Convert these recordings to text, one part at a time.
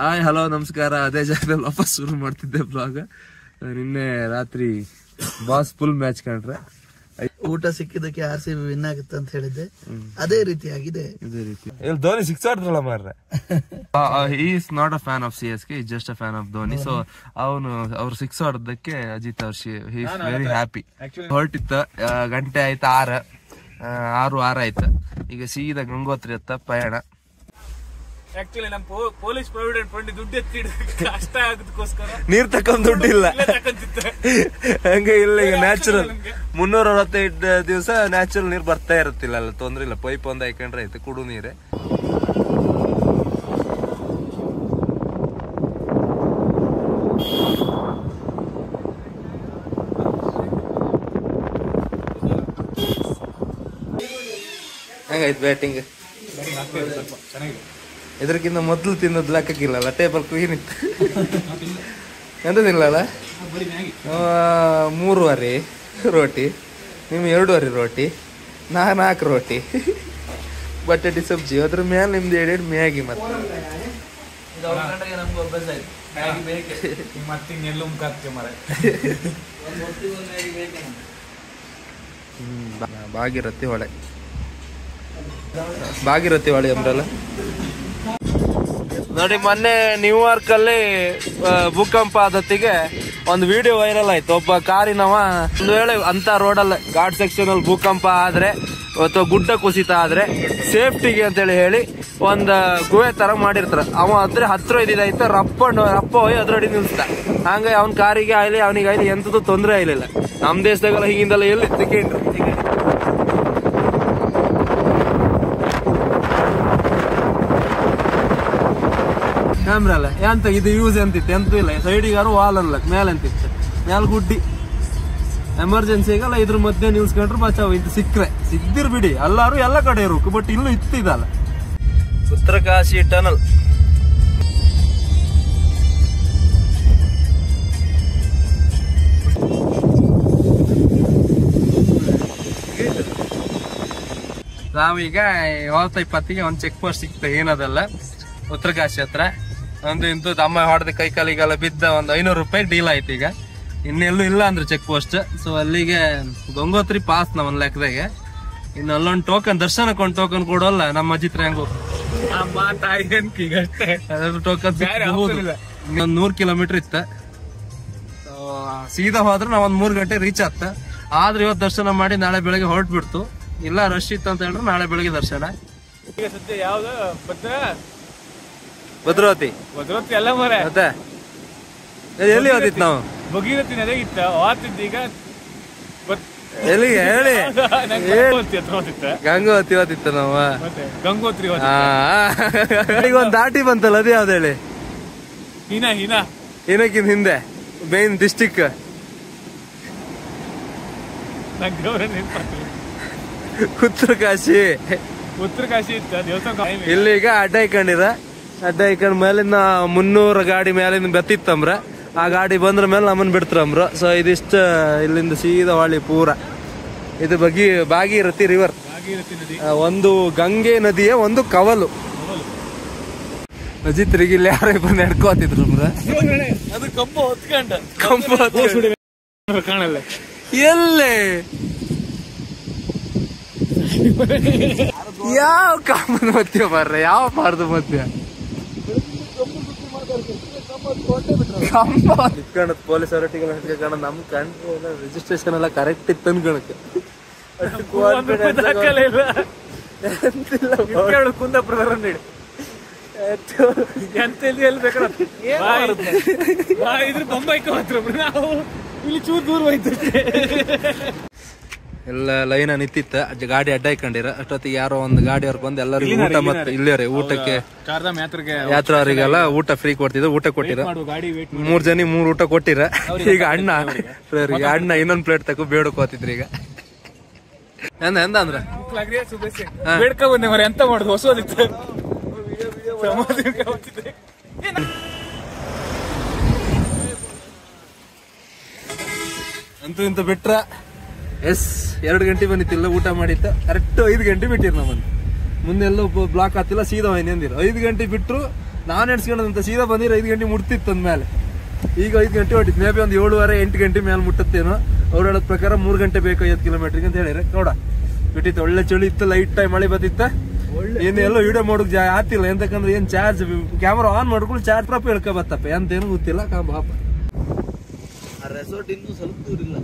Hi hello ನಮಸ್ಕಾರ. ಅದೇ ಜಾಗದಲ್ಲಿ ವಾಪಸ್ ಶುರು ಮಾಡ್ತಿದ್ದೆ ಬ್ಲಾಗ್. ನಿನ್ನೆ ರಾತ್ರಿ ಬಾಸ್ ಫುಲ್ ಮ್ಯಾಚ್ ಕಂಡ್ರೆ ಊಟ ಸಿಕ್ಕಿದಕ್ಕೆ RCB ವಿನ್ ಆಗುತ್ತೆ ಅಂತ ಹೇಳಿದ್ದೆ. ಅದೇ ರೀತಿ ಆಗಿದೆ. ಇಲ್ಲಿ ಧೋನಿ ಸಿಕ್ಸ್ ಆಡ್ರಲ್ಲ ಮಾರ್ರೆ. He is not a fan of CSK, is just a fan of Dhoni. So ಅವ್ರು ಸಿಕ್ಸ್ ಆಡೋದಕ್ಕೆ ಅಜಿತ್ ಅವ್ರ ಹಿ ಇಸ್ ವೆರಿ ಹ್ಯಾಪಿ. ಹೊರಟಿತ್ತ ಗಂಟೆ ಆಯ್ತು 6 ಆಯ್ತು. ಈಗ ಸೀದಾ ಗಂಗೋತ್ರಿ ಹತ್ತ ಪಯಣ. ಆಕ್ಚುಲಿ ನಮ್ ಪೊಲೀಸ್ ಪ್ರಾವಿಡೆಂಟ್ ಫಂಡ್ ದುಡ್ಡು ಎತ್ತಿ ಕಷ್ಟ ಆಗೋದಕ್ಕೋಸ್ಕರ ನೀರ್ ತಕೊಂಡ್ ದುಡ್ಡಿಲ್ಲ ಹಂಗೆ ಇಲ್ಲ. ಈಗ ನ್ಯಾಚುರಲ್ 365 ದಿವಸ ನ್ಯಾಚುರಲ್ ನೀರ್ ಬರ್ತಾ ಇರುತ್ತಿಲ್ಲ, ಅಲ್ಲ ತೊಂದ್ರೆ ಇಲ್ಲ. ಪೈಪ್ ಒಂದ್ ಹಾಕೊಂಡ್ರೆ ಆಯ್ತು, ಕುಡು ನೀರೇ. ಹೆಂಗಾಯ್ತು ಬ್ಯಾಟಿಂಗ್? ಇದಕ್ಕಿಂತ ಮೊದಲು ತಿನ್ನೋದು ಲೆಕ್ಕಕ್ಕಿಲ್ಲಲ್ಲ, ಟೇಬಲ್ ಕ್ಲೀನ್ ಇತ್ತು. ಎಂತದಿಲ್ಲಲ್ಲ, 3 ರೋಟಿ, ನಿಮ್ಗೆ 2 ರೋಟಿ, 4 ರೋಟಿ, ಬಟಾಟಿ ಸಬ್ಜಿ, ಅದ್ರ ಮೇಲೆ ನಿಮ್ದು 2 ಮ್ಯಾಗಿ. ಮತ್ತೆ ಭಾಗಿರಥಿ ಹೊಳೆ ಅಂದ್ರಲ್ಲ ನೋಡಿ. ಮೊನ್ನೆ ನ್ಯೂಯಾರ್ಕ್ ಅಲ್ಲಿ ಭೂಕಂಪ ಆದತ್ತಿಗೆ ಒಂದು ವಿಡಿಯೋ ವೈರಲ್ ಆಯ್ತು. ಒಬ್ಬ ಕಾರಿನವ ಒಂದು ವೇಳೆ ಅಂತ ರೋಡಲ್ಲಿ ಘಾಟ್ ಸೆಕ್ಷನ್ ಅಲ್ಲಿ ಭೂಕಂಪ ಆದ್ರೆ ಅಥವಾ ಗುಡ್ಡ ಕುಸಿತ ಆದ್ರೆ ಸೇಫ್ಟಿಗೆ ಅಂತೇಳಿ ಹೇಳಿ ಒಂದ್ ಗುಹೆ ತರ ಮಾಡಿರ್ತಾರ. ಅವ ಅದ್ರ ಹತ್ರ ಇದ್ದಿದ್ದಾಯ್ತು, ರಪ್ಪ ಹೋಗಿ ಅದ್ರಡಿ ನಿಲ್ಸ್ತ. ಹಂಗಾಗಿ ಅವನ ಕಾರಿಗೆ ಆಗ್ಲಿ ಅವನಿಗಾಗ್ಲಿ ಎಂತದ್ದು ತೊಂದರೆ ಆಗ್ಲಿಲ್ಲ. ನಮ್ ದೇಶದಾಗೆಲ್ಲ ಹಿಂಗಿಂದೆಲ್ಲ ಎಲ್ಲಿ ತಿಕ್ಕೇನ್ರಿ. ಕ್ಯಾಮ್ರಾ ಅಲ್ಲ ಎಂತ ಇದು ಯೂಸ್ ಎಂತಿತ್ತು, ಎಂತೂ ಇಲ್ಲ. ಸೈಡಿಗಾರು ವಾಲ್ ಅಲ್ಲ, ಮೇಲೆ ಎಂತಿತ್ತು, ಮ್ಯಾಲ ಗುಡ್ಡಿ. ಎಮರ್ಜೆನ್ಸಿಗಲ್ಲ ಇದ್ರ ಮಧ್ಯೆ ನಿಲ್ಸ್ಕೊಂಡ್ರು ಬಚಾವ್. ಇದು ಸಿಕ್ದಿರ್ ಬಿಡಿ, ಎಲ್ಲಾರು ಎಲ್ಲ ಕಡೆ ಇರೋಕು. ಬಟ್ ಇಲ್ಲೂ ಇತ್ತು ಇದಲ್ಲ. ಉತ್ತರಕಾಶಿ ಟನಲ್. ನಾವೀಗ 20-20 ಒಂದ್ ಚೆಕ್ ಪೋಸ್ಟ್ ಸಿಕ್ತ. ಏನದಲ್ಲ, ಉತ್ತರಕಾಶಿ ಹತ್ರ ಒಂದು ಇಂಥದ್ದು ಅಮ್ಮ ಹೊಡೆದ ಕೈ ಕಾಲಿಗೆಲ್ಲ ಬಿದ್ದ ಒಂದು 500 ರೂಪಾಯಿ ಡೀಲ್ ಆಯ್ತು. ಈಗ ಇನ್ನೆಲ್ಲೂ ಇಲ್ಲ ಅಂದ್ರೆ ಚೆಕ್ ಪೋಸ್ಟ್. ಸೊ ಅಲ್ಲಿಗೆ ಗಂಗೋತ್ರಿ ಪಾಸ್ ಒಂದ್ ಲೆಕ್ಕದಾಗೆ. ಇನ್ನು ಅಲ್ಲೊಂದು ಟೋಕನ್, ದರ್ಶನಕ್ಕೊಂದು ಟೋಕನ್ ಕೊಡೋಲ್ಲ ನಮ್ಮ ಅಜಿತ್ ರ್ಯಾಂಗು. ಟೋಕನ್ 100 ಕಿಲೋಮೀಟರ್ ಇತ್ತ. ಸೀದಾ ಹೋದ್ರೆ ನಾವ್ 3 ಗಂಟೆ ರೀಚ್ ಆಗ್ತ. ಆದ್ರೆ ಇವತ್ತು ದರ್ಶನ ಮಾಡಿ ನಾಳೆ ಬೆಳಗ್ಗೆ ಹೊರಟ್ಬಿಡ್ತು. ಇಲ್ಲ ರಶ್ ಇತ್ತು ಅಂತ ಹೇಳಿದ್ರೆ ನಾಳೆ ಬೆಳಗ್ಗೆ ದರ್ಶನ. ಈಗ ಸದ್ಯ ಯಾವ್ದು ಭದ್ರಾವತಿ ಎಲ್ಲ ಮರ ಮತ್ತೆ ಎಲ್ಲಿ ಓದಿತ್ತು ನಾವು? ಭಗೀರಥಿ ನದಿ ಇತ್ತ ಓದ್ತಿದ್ದೀಗ ಎಲ್ಲಿಗೆ ಹೇಳಿ? ಗಂಗೋತ್ರಿ ಓದಿತ್ತು ನಾವು. ಗಂಗೋತ್ರಿ ಈಗ ಒಂದ್ ದಾಟಿ ಬಂತಲ್ಲ, ಅದು ಯಾವ್ದು ಹೇಳಿ? ಏನಕ್ಕಿಂತ ಹಿಂದೆ ಮೇನ್ ಡಿಸ್ಟಿಕ್ ಉತ್ತರಕಾಶಿ ಇತ್ತ ದೇವಸ್ಥಾನ. ಇಲ್ಲಿಗ ಅಡ್ಡ ಇಕ್ಕೊಂಡ್ ಮೇಲಿನ 300 ಗಾಡಿ ಮೇಲಿಂದ ಬೆತ್ತಿತ್ತಂಬ್ರ. ಆ ಗಾಡಿ ಬಂದ್ರ ಮೇಲೆ ನಮ್ಮನ್ ಬಿಡ್ತಾರಂಬ್ರ. ಸೊ ಇದಿಷ್ಟ ಇಲ್ಲಿಂದ ಸೀದಾ ಹೊಳ್ಳಿ ಪೂರ. ಇದು ಭಾಗೀರಥಿ ರಿವರ್. ಒಂದು ಗಂಗೆ ನದಿಯ ಒಂದು ಕವಲು. ಅಜಿತ್ರಿಗೆ ಇಲ್ಲಿ ಯಾರೇ ಬಂದು ನಡ್ಕೋತಿದ್ರು ಅದು ಕಂಬ ಹೊತ್ಕೊಂಡ ಕಾಣಲ್ಲ ಎಲ್ಲೇ ಯಾವ ಕಾಮನ್ ಮಧ್ಯ ಬರ್ರೆ, ಯಾವ ಪಾರ್ದು ಮಧ್ಯ ಇಟ್ಕೊಂಡ್ ಪೊಲೀಸ್ ಅವರೊಟ್ಟಿಗೆಲ್ಲ ಹಿಡ್ಕೊಂಡ್ ನಮ್ ಕಂಡ್ರೆ ರಿಜಿಸ್ಟ್ರೇಷನ್ ಎಲ್ಲ ಕರೆಕ್ಟ್ ಇತ್ತು ಅನ್ಕೊಳಕ್ಕೆ. ಕುಂದಾಪುರ ಇದ್ರ ಬೊಂಬೈಕ ಮಾತ್ರ ನಾವು ಇಲ್ಲಿ ಚೂರು ದೂರ ಹೋಯ್ತು. ಎಲ್ಲ ಲೈನ್ ನಿಂತಿತ್ತ, ಗಾಡಿ ಅಡ್ಡ ಇಕೊಂಡಿರ. ಅಷ್ಟೊತ್ತಿಗೆ ಯಾರೋ ಒಂದು ಗಾಡಿಯವ್ರು ಬಂದು ಎಲ್ಲರಿಗೂ ಊಟ, ಮತ್ತೆ ಇಲ್ಲೇ ಊಟಕ್ಕೆ ಯಾತ್ರವರಿಗೆಲ್ಲ ಊಟ ಫ್ರೀ ಕೊಡ್ತಿದ್ರು. ಊಟ ಕೊಟ್ಟಿರ 3 ಜನ 3 ಊಟ ಕೊಟ್ಟಿರ. ಈಗ ಅಣ್ಣ ಇನ್ನೊಂದ್ ಪ್ಲೇಟ್ ತಗೋ ಬೇಡಕೋತಿದ್ರು. ಈಗ ಎಂದ ಅಂದ್ರ ಬೇಡ್ಕ ಬಂದೆ ಮರ ಎಂತ ಮಾಡುದು, ಹೊಸದಿತ್ತು. ಅಂತೂ ಇಂತ ಬಿಟ್ರ 2 ಗಂಟೆ ಬಂದಿತ್ತಿಲ್ಲ, ಊಟ ಮಾಡಿತ್ತ. ಕರೆಕ್ಟ್ 5 ಗಂಟೆ ಬಿಟ್ಟಿರ್ ನಮ್ಮನ್ನು. ಮುಂದೆಲ್ಲ ಬ್ಲಾಕ್ ಆಗ್ತಿಲ್ಲ, ಸೀದಾ ಹೋಯ್ನಿ ಅಂದಿರ. 5 ಗಂಟೆ ಬಿಟ್ರು ನಾನ್ ಎಡ್ಸ್ಕೊಂಡಂತ ಸೀದಾ ಬಂದಿರ 5 ಗಂಟೆ ಮುಟ್ತಿತ್ತು ಅಂದ್ಮೇಲೆ. ಈಗ 5 ಗಂಟೆ ಹೊಟ್ಟಿತ್ತು, ಮೇ ಬಿ ಒಂದು 7:30 8 ಗಂಟೆ ಮೇಲೆ ಮುಟ್ಟತ್ತೇನೋ. ಅವ್ರು ಹೇಳೋದ್ ಪ್ರಕಾರ 3 ಗಂಟೆ ಬೇಕು 5 ಕಿಲೋಮೀಟರ್ಗೆ ಅಂತ ಹೇಳಿದ್ರೆ. ನೋಡ ಬಿಟ್ಟಿತ್ತು, ಒಳ್ಳೆ ಚಳಿ ಇತ್ತು, ಲೈಟ್ ಟೈಮ್ ಮಳೆ ಬತ್ತಿತ್ತ. ಏನೆಲ್ಲ ವಿಡಿಯೋ ಮಾಡೋಕ್ ಆತಿಲ್ಲ, ಎಂತಕಂದ್ರೆ ಏನ್ ಚಾರ್ಜ್ ಕ್ಯಾಮರಾ ಆನ್ ಮಾಡ್ಕೊಂಡು ಚಾರ್ಜ್ ಪ್ರಾಪ್ ಹೇಳ್ಕೊ ಬತ್ತಪ್ಪ, ಅಂತೇನು ಗೊತ್ತಿಲ್ಲ. ಬಾಪ ಆ ರೆಸಾರ್ಟ್ ಇನ್ನೂ ಸ್ವಲ್ಪ ದೂರ ಇಲ್ಲ.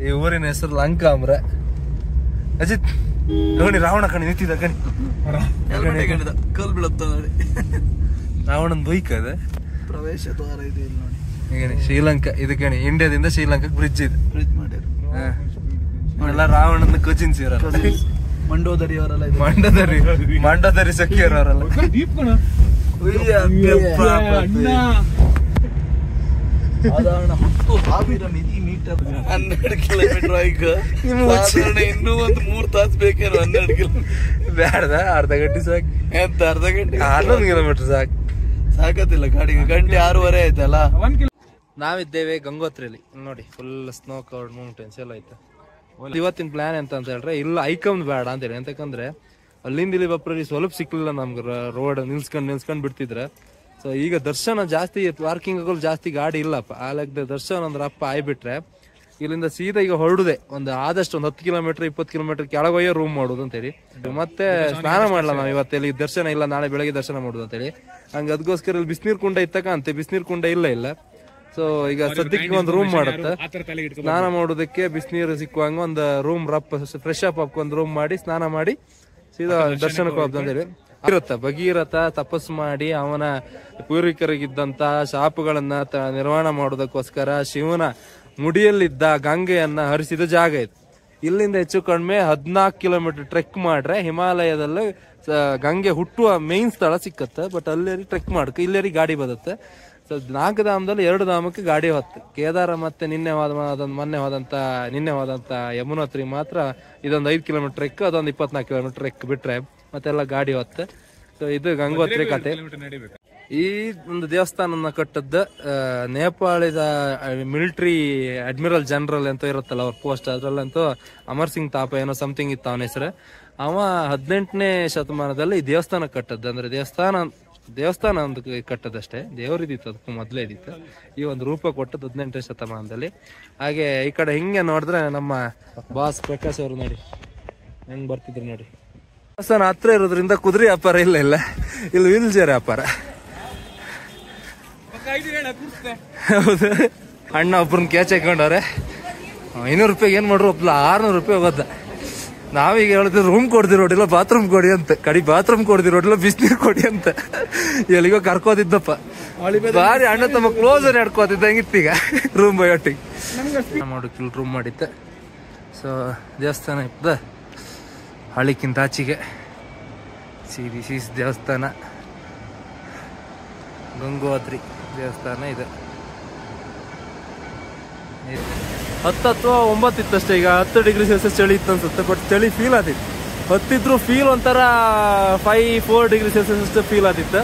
ಈ ಊರಿನ ಹೆಸರು ಲಂಕಾಮ್ರ. ಅಜಿತ್ ನೋಡಿ ರಾವಣ ಕಣಿ ನಿಂತಿದ್ದ ಕಣಿ, ಕಲ್ ಬೀಳುತ್ತ ನೋಡಿ. ರಾವಣನ್ ಬೈಕ್ ಅದ, ಪ್ರವೇಶ ದ್ವಾರ ಇದೆ ಇಲ್ಲಿ ನೋಡಿ. ಈಗ ಶ್ರೀಲಂಕಾ ಇದು ಕಣಿ, ಇಂಡಿಯಾದಿಂದ ಶ್ರೀಲಂಕಾಕ್ ಬ್ರಿಡ್ಜ್ ಇದೆ. ಬ್ರಿಡ್ಜ್ ಮಾಡ್ಯಾರ. ಎಲ್ಲ ರಾವಣನ ಕಜಿನ್ಸ್ ಇರಲ್ಲ, ಮಂಡೋದರಿ ಅವರೆಲ್ಲ. ಮಂಡೋದರಿ ಸಖಿಯರ್ ಅವರಲ್ಲ. ಸಾಧಾರಣ 10,000 ಮೀಟರ್ 12 ಕಿಲೋಮೀಟರ್. ಈಗ ಇನ್ನೂ ಒಂದು 3 ತಾಸು ಬೇಕೇನು? 12 ಕಿಲೋಮೀಟರ್ ಬೇಡ, ಅರ್ಧ ಗಂಟೆ ಸಾಕು. ಎಂತ ಅರ್ಧ ಗಂಟೆ? 11 ಕಿಲೋಮೀಟರ್ ಸಾಕು. ಸಾಕತ್ತಿಲ್ಲ ಗಾಡಿಗೆ. ಗಂಟೆ 6:30 ಆಯ್ತಲ್ಲ. ನಾವಿದ್ದೇವೆ ಗಂಗೋತ್ರಿಯಲ್ಲಿ ನೋಡಿ, ಫುಲ್ ಸ್ನೋ ಕವರ್ಡ್ ಮೌಂಟೇನ್ಸ್ ಎಲ್ಲ ಐತೆ. ಇವತ್ತಿನ ಪ್ಲಾನ್ ಎಂತ ಅಂತ ಹೇಳಿದ್ರೆ, ಇಲ್ಲ ಐಕಮ್ ಬೇಡ ಅಂತ ಹೇಳಿ. ಎಂತಕಂದ್ರೆ ಅಲ್ಲಿಂದ ಇಲ್ಲಿ ಬಪ್ರಲ್ಲಿ ಸ್ವಲ್ಪ ಸಿಕ್ಲಿಲ್ಲ ನಮ್ಗೆ, ರೋಡ್ ನಿಲ್ಸ್ಕೊಂಡ್ ಬಿಡ್ತಿದ್ರೆ. ಸೊ ಈಗ ದರ್ಶನ ಜಾಸ್ತಿ, ಪಾರ್ಕಿಂಗ್ ಜಾಸ್ತಿ ಗಾಡಿ ಇಲ್ಲಪ್ಪ. ಆ ಲೆಕ್ಕದ ದರ್ಶನ ಅಂದ್ರೆ ಅಪ್ಪ ಆಯ್ಬಿಟ್ರೆ ಇಲ್ಲಿಂದ ಸೀದಾ ಈಗ ಹೊರಡುದೆ ಆದಷ್ಟು ಒಂದು 10 ಕಿಲೋಮೀಟರ್ 20 ಕಿಲೋಮೀಟರ್ ಕೆಳಗೋಯೇ ರೂಮ್ ಮಾಡೋದು ಅಂತೇಳಿ. ಮತ್ತೆ ಸ್ನಾನ ಮಾಡಲ್ಲ ನಾವು ಇವತ್ತೆಲ್ಲಿ, ದರ್ಶನ ಇಲ್ಲ, ನಾಳೆ ಬೆಳಗ್ಗೆ ದರ್ಶನ ಮಾಡೋದು ಅಂತೇಳಿ. ಹಂಗ ಅದಕ್ಕೋಸ್ಕರ ಇಲ್ಲಿ ಬಿಸಿನೀರ್ ಕುಂಡ ಇತ್ತಕಂತೆ, ಬಿಸಿನೀರ್ ಕುಂಡ ಇಲ್ಲ. ಸೊ ಈಗ ಸದ್ಯಕ್ಕೆ ಒಂದು ರೂಮ್ ಮಾಡುತ್ತೆ, ಸ್ನಾನ ಮಾಡೋದಕ್ಕೆ ಬಿಸಿನೀರು ಸಿಕ್ಕುವಂಗ ಒಂದು ರೂಮ್ ಫ್ರೆಶ್ ಅಪ್ ಒಂದು ರೂಮ್ ಮಾಡಿ ಸ್ನಾನ ಮಾಡಿ ಸೀದಾ ದರ್ಶನಕ್ಕೆ ಹೋಗ್ದು ಅಂತೇಳಿ. ಭಗೀರಥ ತಪಸ್ಸು ಮಾಡಿ ಅವನ ಪೂರ್ವಿಕರಿಗಿದ್ದಂತ ಶಾಪಗಳನ್ನ ನಿರ್ವಹಣೆ ಮಾಡೋದಕ್ಕೋಸ್ಕರ ಶಿವನ ಮುಡಿಯಲ್ಲಿದ್ದ ಗಂಗೆಯನ್ನ ಹರಿಸಿದ ಜಾಗ ಇದು. ಇಲ್ಲಿಂದ ಹೆಚ್ಚು ಕಡಿಮೆ 14 ಕಿಲೋಮೀಟರ್ ಟ್ರೆಕ್ ಮಾಡ್ರೆ ಹಿಮಾಲಯದಲ್ಲಿ ಗಂಗೆ ಹುಟ್ಟುವ ಮೇನ್ ಸ್ಥಳ ಸಿಕ್ಕತ್ತೆ. ಬಟ್ ಅಲ್ಲಿ ಟ್ರೆಕ್ ಮಾಡಕ್ಕೆ ಇಲ್ಲೇರಿ ಗಾಡಿ ಬರುತ್ತೆ. ಸೊ 4 ಧಾಮದಲ್ಲಿ 2 ಧಾಮಕ್ಕೆ ಗಾಡಿ ಹೊತ್ತು. ಕೇದಾರ ಮತ್ತೆ ಮೊನ್ನೆ ಹೋದಂತ ಯಮುನೋತ್ರಿ ಮಾತ್ರ ಇದೊಂದು 5 ಕಿಲೋಮೀಟರ್ ಟ್ರೆಕ್, ಅದೊಂದು 24 ಕಿಲೋಮೀಟರ್ ಟ್ರೆಕ್ ಬಿಟ್ರೆ ಮತ್ತೆಲ್ಲ ಗಾಡಿ ಹೊತ್ತು. ಸೊ ಇದು ಗಂಗೋತ್ರಿ ಕತೆ. ಈ ಒಂದು ದೇವಸ್ಥಾನ ಕಟ್ಟದ್ದು ನೇಪಾಳದ ಮಿಲಿಟರಿ ಅಡ್ಮಿರಲ್ ಜನರಲ್ ಅಂತ ಇರುತ್ತಲ್ಲ ಅವ್ರ ಪೋಸ್ಟ್, ಅದ್ರಲ್ಲಂತೂ ಅಮರ್ ಸಿಂಗ್ ತಾಪ ಏನೋ ಸಮಥಿಂಗ್ ಇತ್ತು ಅವನ ಹೆಸರು. ಅವ 18ನೇ ಶತಮಾನದಲ್ಲಿ ಈ ದೇವಸ್ಥಾನ ಕಟ್ಟದ್ದು. ಅಂದ್ರೆ ದೇವಸ್ಥಾನ ಒಂದು ಕಟ್ಟದಷ್ಟೇ, ದೇವರಿದಿತ್ತು ಅದಕ್ಕೂ ಮೊದಲೇ ಇದಿತ್ತು. ಈ ಒಂದು ರೂಪ ಕೊಟ್ಟದ್ದು 18ನೇ ಶತಮಾನದಲ್ಲಿ. ಹಾಗೆ ಈ ಕಡೆ ಹಿಂಗೆ ನೋಡಿದ್ರೆ ನಮ್ಮ ಬಾಸ್ ಪ್ರಕಾಶ್ ಅವರು ನೋಡಿ ಹೆಂಗ್ ಬರ್ತಿದ್ರು ನೋಡಿ. ದೇವಸ್ಥಾನ ಹತ್ರ ಇರೋದ್ರಿಂದ ಕುದುರೆ ವ್ಯಾಪಾರ ಇಲ್ಲ, ಇಲ್ಲಿ ವೀಲ್ ಚೇರ್ ವ್ಯಾಪಾರ. ಹೌದು, ಅಣ್ಣ ಒಬ್ರನ್ನ ಕ್ಯಾಚ್ ಹಾಕೊಂಡವ್ರೆ. 500 ರೂಪಾಯಿಗೆ ಏನ್ ಮಾಡ್ರು, ಒಬ್ಲ 600 ರೂಪಾಯಿ ಹೋಗೋದ. ನಾವೀಗ ಹೇಳಿದ್ರೆ ರೂಮ್ ಕೊಡ್ದಿರೋಡಿಲ್ಲ, ಬಾತ್ರೂಮ್ ಕೊಡಿ ಅಂತ. ಬಾತ್ರೂಮ್ ಕೊಡ್ದಿರೋಡಿಲ್ಲ, ಬಿಸಿನೀರು ಕೊಡಿ ಅಂತ ಎಲ್ಲಿಗೋ ಕರ್ಕೋದಿದ್ದಪ್ಪ. ಬಾರಿ ಅಣ್ಣ ತಮ್ಮ ಕ್ಲೋಸರ್ ನಡ್ಕೋತಿದ್ದಂಗಿತ್ತೀಗ ರೂಮ್ ಬಯೋಟಿಗೆ ಮಾಡೋಕ್ಕಿಲ್ಲ ರೂಮ್ ಮಾಡಿದ್ದೆ. ಸೊ ದೇವಸ್ಥಾನ ಇಪ್ಪದ ಹಳ್ಳಿಕ್ಕಿಂತ ಆಚೆಗೆ ಸೀಸ್ ದೇವಸ್ಥಾನ, ಗಂಗೋತ್ರಿ ದೇವಸ್ಥಾನ ಇದೆ. 10 ಅಥವಾ 9 ಇತ್ತಷ್ಟೇ. ಈಗ 10 ಡಿಗ್ರಿ ಸೆಲ್ಸಿಯಸ್ ಚಳಿ ಇತ್ತು ಅನ್ಸುತ್ತೆ. ಬಟ್ ಚಳಿ ಫೀಲ್ ಆತಿತ್ತು. ಹತ್ತಿದ್ರು ಫೀಲ್ ಒಂಥರ 5-4 ಡಿಗ್ರಿ ಸೆಲ್ಸಿಯಸ್ ಅಷ್ಟು ಫೀಲ್ ಆತಿತ್ತು.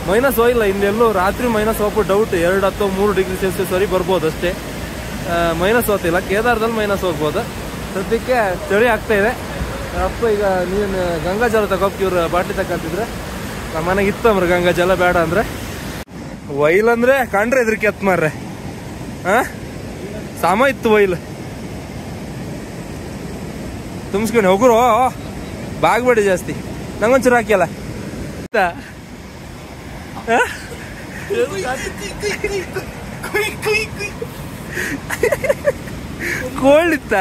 ಮೈನಸ್ ಹೋಗಿಲ್ಲ ಇನ್ನೆಲ್ಲೂ. ರಾತ್ರಿ ಮೈನಸ್ ಹೋಗ್ಬಿಟ್ಟು ಡೌಟ್ 2 ಅಥವಾ 3 ಡಿಗ್ರಿ ಸೆಲ್ಸಿಯಸ್ ವರೆಗೆ ಬರ್ಬೋದು ಅಷ್ಟೇ. ಮೈನಸ್ ಹೋಗ್ತಿಲ್ಲ. ಕೇದಾರದಲ್ಲಿ ಮೈನಸ್ ಹೋಗ್ಬೋದು. ಸದ್ಯಕ್ಕೆ ಚಳಿ ಆಗ್ತಾ ಇದೆ. ಅಪ್ಪ ಈಗ ನೀನು ಗಂಗಾ ಜಲ ತಗೋಕ್ ಇವ್ರು ಬಾಟ್ಲಿ ತಗೊಂತಿದ್ರೆ ನಮ್ಮ ಮನೆಗೆ ಇತ್ತಮ್ರ ಗಂಗಾ ಜಲ ಬೇಡ ಅಂದ್ರೆ. ವೈಲ್ ಅಂದ್ರೆ ಕಂಡ್ರೆ ಇದ್ರಕ್ಕೆ ಎತ್ ಮಾರ್ರೆ. ಸಾಮ ಇತ್ತು ವೈಲ್ ತುಂಬಿಸ್ಕೊಂಡು ಹೋಗ್ರು. ಬಾಗ್ಬೇಡಿ ಜಾಸ್ತಿ, ನಂಗೊಂಚೂರು ಹಾಕಿಯಲ್ಲ. ಕೋಳಿತ್ತ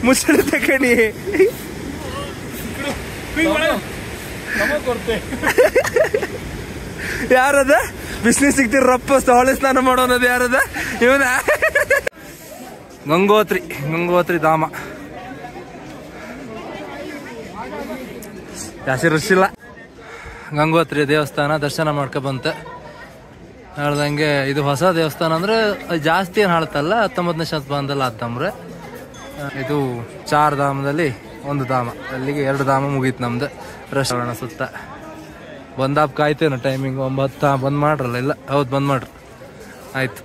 ಮುಚ್ಚಳ ತಕಣಿ ಯಾರದ ಬಿಸ್ನೆಸ್ ಸಿಗ್ತಿರ ರಪ್ಪ ಹೊಳೆ ಸ್ನಾನ ಮಾಡೋನದು ಯಾರದ ಇವನ. ಗಂಗೋತ್ರಿ ಧಾಮ ಜಾಸ್ತಿ ರಶ್ ಇಲ್ಲ. ಗಂಗೋತ್ರಿ ದೇವಸ್ಥಾನ ದರ್ಶನ ಮಾಡ್ಕೊ ಬಂತ. ಹೇಳ್ದಂಗೆ ಇದು ಹೊಸ ದೇವಸ್ಥಾನ ಅಂದ್ರೆ ಜಾಸ್ತಿ ಏನು ಹಾಳ್ತಲ್ಲ. 19ನೇ ಶತಮಾನದಲ್ಲಿ ಆತಂಬ್ರೆ. ಇದು 4 ಧಾಮದಲ್ಲಿ ಒಂದು ಧಾಮ, ಅಲ್ಲಿಗೆ 2 ಧಾಮ ಮುಗೀತು ನಮ್ದು. ರೆಸ್ಟೋರೆಂಟ್ ಸುತ್ತ ಬಂದಾಪ್ ಕಾಯ್ತೇನು ಟೈಮಿಂಗ್ 9 ಬಂದ್ ಮಾಡ್ರಲ್ಲ. ಇಲ್ಲ ಹೌದು ಬಂದ್ ಮಾಡ್ರಿ ಆಯ್ತು.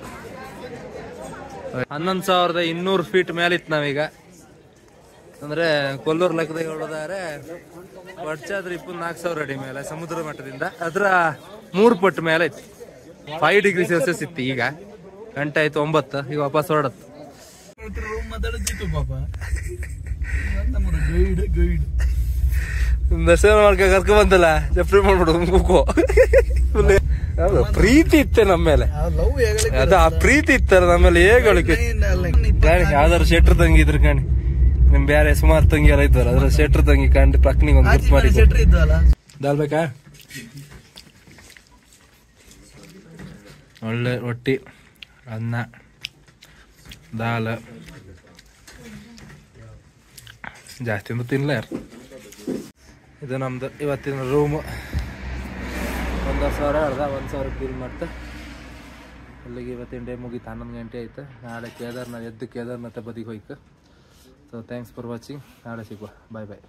11,200 ಫೀಟ್ ಮೇಲೆ ಇತ್ತು ನಾವೀಗ. ಅಂದ್ರೆ ಕೊಲ್ಲೂರು ಲೆಕ್ಕದಾಗ ಹೇಳೋದಾದ್ರೆ ವರ್ಷಾದ್ರೆ 24,000 ಅಡಿ ಮೇಲೆ ಸಮುದ್ರ ಮಟ್ಟದಿಂದ. ಅದ್ರ 3 ಪಟ್ಟು ಮೇಲೆ ಇತ್ತು. 5 ಡಿಗ್ರಿ ಸೆಲ್ಸಿಯಸ್ ಇತ್ತು. ಈಗ ಗಂಟೆ ಆಯ್ತು 9, ಈಗ ವಾಪಸ್ ಹೊರಡತ್ತು. ದರ್ಶನ ಮಾಡ್ಕ ಕರ್ಕ ಬಂದಲ್ಲ ಚಪ್ರಿ ಮಾಡ್ಬಿಡು. ಪ್ರೀತಿ ಇತ್ತೆ ನಮ್ಮ ಮೇಲೆ, ಅದ ಆ ಪ್ರೀತಿ ಇತ್ತಾರ ನಮ್ಮಲ್ಲಿ. ಹೇಗೆ ಯಾವ್ದಾರು ಶೆಟ್ರ್ ತಂಗಿ ಇದ್ರು ಕಾಣಿ, ನಿಮ್ ಬೇರೆ ಸುಮಾರು ತಂಗಿ ಎಲ್ಲ ಇದ್ದಾರ. ಅದ್ರ ಶೆಟ್ರ್ ತಂಗಿ ಕಂಡು ಪಕ್ನಿಗೆ ಒಂದು ಗುರ್ತು ಮಾಡಿ ದಾಲ್ ಬೇಕಾ? ಒಳ್ಳೆ ರೊಟ್ಟಿ, ಅನ್ನ, ದಾಲ್ ಜಾಸ್ತಿ ಅಂತ ತಿನ್ಲ ಯಾರು. ಇದು ನಮ್ದು ಇವತ್ತಿನ ರೂಮು. 1,000 ಅರ್ಧ 1,000 ಬಿಲ್ ಮಾಡ್ತಾ ಅಲ್ಲಿಗೆ ಇವತ್ತಿನ ಡೇ ಮುಗೀತು. 11 ಗಂಟೆ ಆಯ್ತು. ನಾಳೆ ಕೇದಾರ್ನಾಥ ಬದಿಗೆ ಹೋಯ್ತು. So thanks for watching. ನಾಳೆ ಸಿಗುವ. ಬಾಯ್ ಬಾಯ್.